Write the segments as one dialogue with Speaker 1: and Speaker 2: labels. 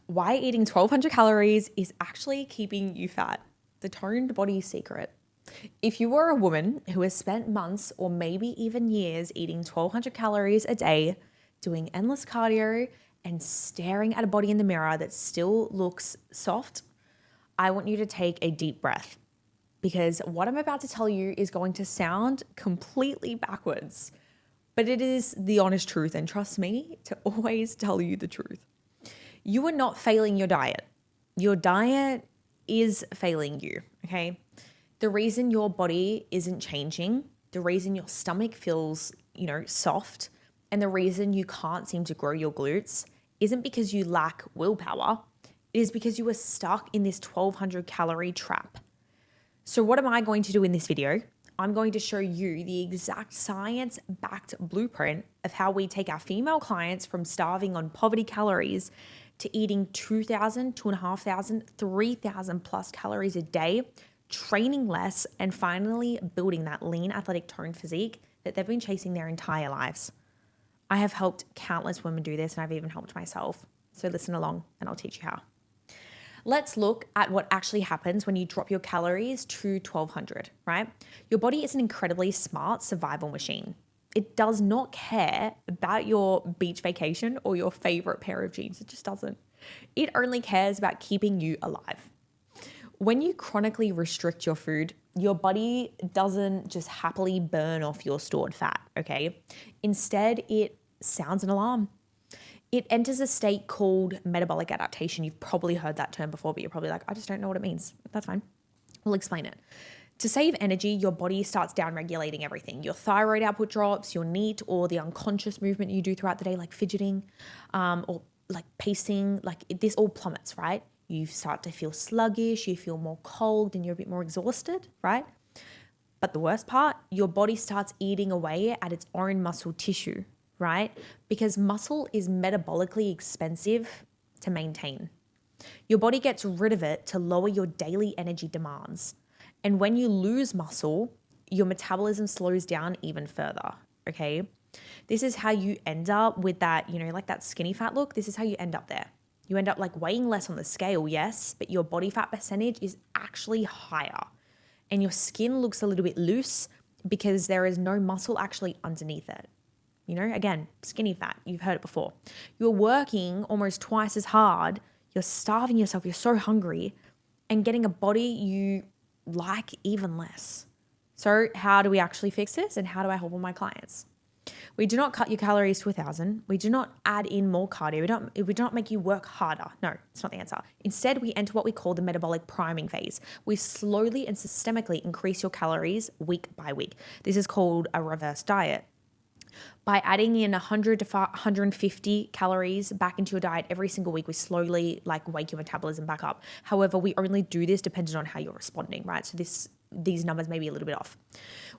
Speaker 1: Why eating 1,200 calories is actually keeping you fat. The toned body secret. If you are a woman who has spent months or maybe even years eating 1,200 calories a day, doing endless cardio, and staring at a body in the mirror that still looks soft, I want you to take a deep breath, because what I'm about to tell you is going to sound completely backwards, but it is the honest truth, and trust me to always tell you the truth. You are not failing your diet. Your diet is failing you, okay? The reason your body isn't changing, the reason your stomach feels, soft, and the reason you can't seem to grow your glutes isn't because you lack willpower. It is because you are stuck in this 1,200 calorie trap. So what am I going to do in this video? I'm going to show you the exact science-backed blueprint of how we take our female clients from starving on poverty calories to eating 2,000, 2,500, 3,000 plus calories a day, training less, and finally building that lean, athletic, toned physique that they've been chasing their entire lives. I have helped countless women do this, and I've even helped myself. So listen along and I'll teach you how. Let's look at what actually happens when you drop your calories to 1,200, right? Your body is an incredibly smart survival machine. It does not care about your beach vacation or your favorite pair of jeans. It just doesn't. It only cares about keeping you alive. When you chronically restrict your food, your body doesn't just happily burn off your stored fat, okay? Instead, it sounds an alarm. It enters a state called metabolic adaptation. You've probably heard that term before, but you're probably like, I just don't know what it means. That's fine. We'll explain it. To save energy, your body starts down-regulating everything. Your thyroid output drops, your NEAT, or the unconscious movement you do throughout the day, like fidgeting or like pacing, this all plummets, right? You start to feel sluggish, you feel more cold, and you're a bit more exhausted, right? But the worst part, your body starts eating away at its own muscle tissue, right? Because muscle is metabolically expensive to maintain. Your body gets rid of it to lower your daily energy demands. And when you lose muscle, your metabolism slows down even further, okay? This is how you end up with that, like that skinny fat look. This is how you end up there. You end up like weighing less on the scale, yes, but your body fat percentage is actually higher. And your skin looks a little bit loose because there is no muscle actually underneath it. Again, skinny fat, you've heard it before. You're working almost twice as hard. You're starving yourself. You're so hungry and getting a body you like even less. So how do we actually fix this, and how do I help all my clients? We do not cut your calories to 1,000. We do not add in more cardio. We don't make you work harder. No, it's not the answer. Instead, we enter what we call the metabolic priming phase. We slowly and systemically increase your calories week by week. This is called a reverse diet. By adding in 100 to 150 calories back into your diet every single week, we slowly wake your metabolism back up. However, we only do this depending on how you're responding, right? So these numbers may be a little bit off.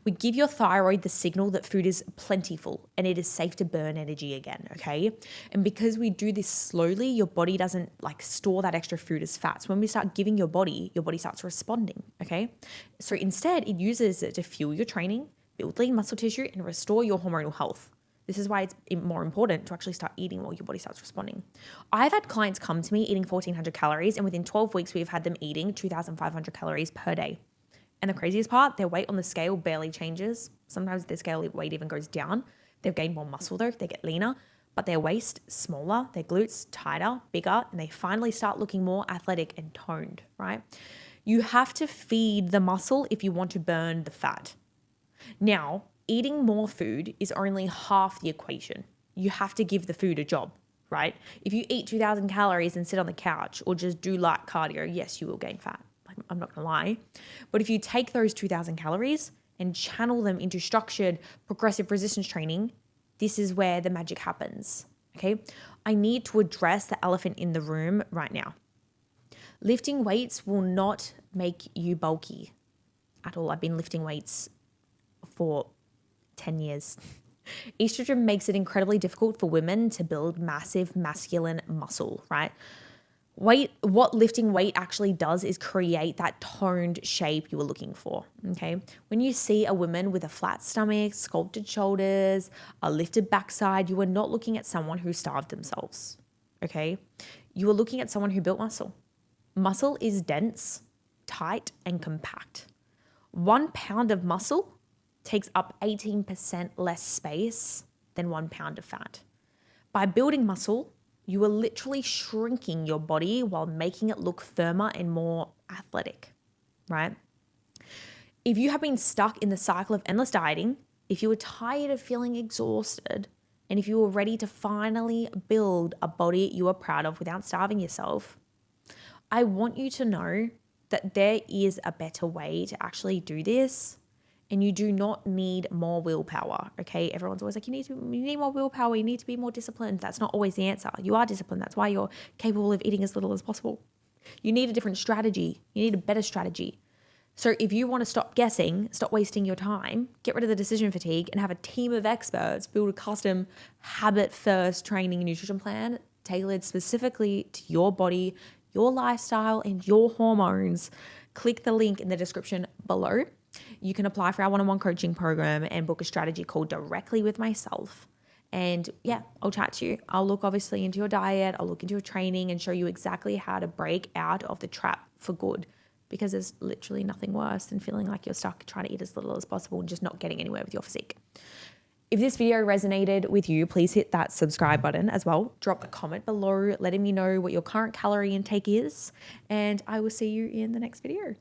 Speaker 1: We give your thyroid the signal that food is plentiful and it is safe to burn energy again, okay? And because we do this slowly, your body doesn't store that extra food as fat. So when we start giving your body starts responding, okay? So instead, it uses it to fuel your training, build lean muscle tissue, and restore your hormonal health. This is why it's more important to actually start eating while your body starts responding. I've had clients come to me eating 1,400 calories, and within 12 weeks, we've had them eating 2,500 calories per day. And the craziest part, their weight on the scale barely changes. Sometimes their scale weight even goes down. They've gained more muscle though, they get leaner, but their waist smaller, their glutes tighter, bigger, and they finally start looking more athletic and toned, right? You have to feed the muscle if you want to burn the fat. Now, eating more food is only half the equation. You have to give the food a job, right? If you eat 2,000 calories and sit on the couch or just do light cardio, yes, you will gain fat. I'm not gonna lie. But if you take those 2,000 calories and channel them into structured progressive resistance training, this is where the magic happens, okay? I need to address the elephant in the room right now. Lifting weights will not make you bulky at all. I've been lifting weights for 10 years. Estrogen makes it incredibly difficult for women to build massive masculine muscle, right? What lifting weight actually does is create that toned shape you were looking for, okay? When you see a woman with a flat stomach, sculpted shoulders, a lifted backside, you are not looking at someone who starved themselves, okay? you are looking at someone who built muscle. Muscle is dense, tight, and compact. 1 pound of muscle takes up 18% less space than 1 pound of fat. By building muscle, you are literally shrinking your body while making it look firmer and more athletic, right? If you have been stuck in the cycle of endless dieting, if you were tired of feeling exhausted, and if you were ready to finally build a body you are proud of without starving yourself, I want you to know that there is a better way to actually do this, and you do not need more willpower, okay? Everyone's always like, you need more willpower, you need to be more disciplined. That's not always the answer. You are disciplined. That's why you're capable of eating as little as possible. You need a different strategy. You need a better strategy. So if you want to stop guessing, stop wasting your time, get rid of the decision fatigue, and have a team of experts build a custom habit-first training and nutrition plan tailored specifically to your body, your lifestyle, and your hormones, click the link in the description below. You can apply for our one-on-one coaching program and book a strategy call directly with myself. And yeah, I'll chat to you. I'll look obviously into your diet. I'll look into your training and show you exactly how to break out of the trap for good. Because there's literally nothing worse than feeling like you're stuck trying to eat as little as possible and just not getting anywhere with your physique. If this video resonated with you, please hit that subscribe button as well. Drop a comment below letting me know what your current calorie intake is. And I will see you in the next video.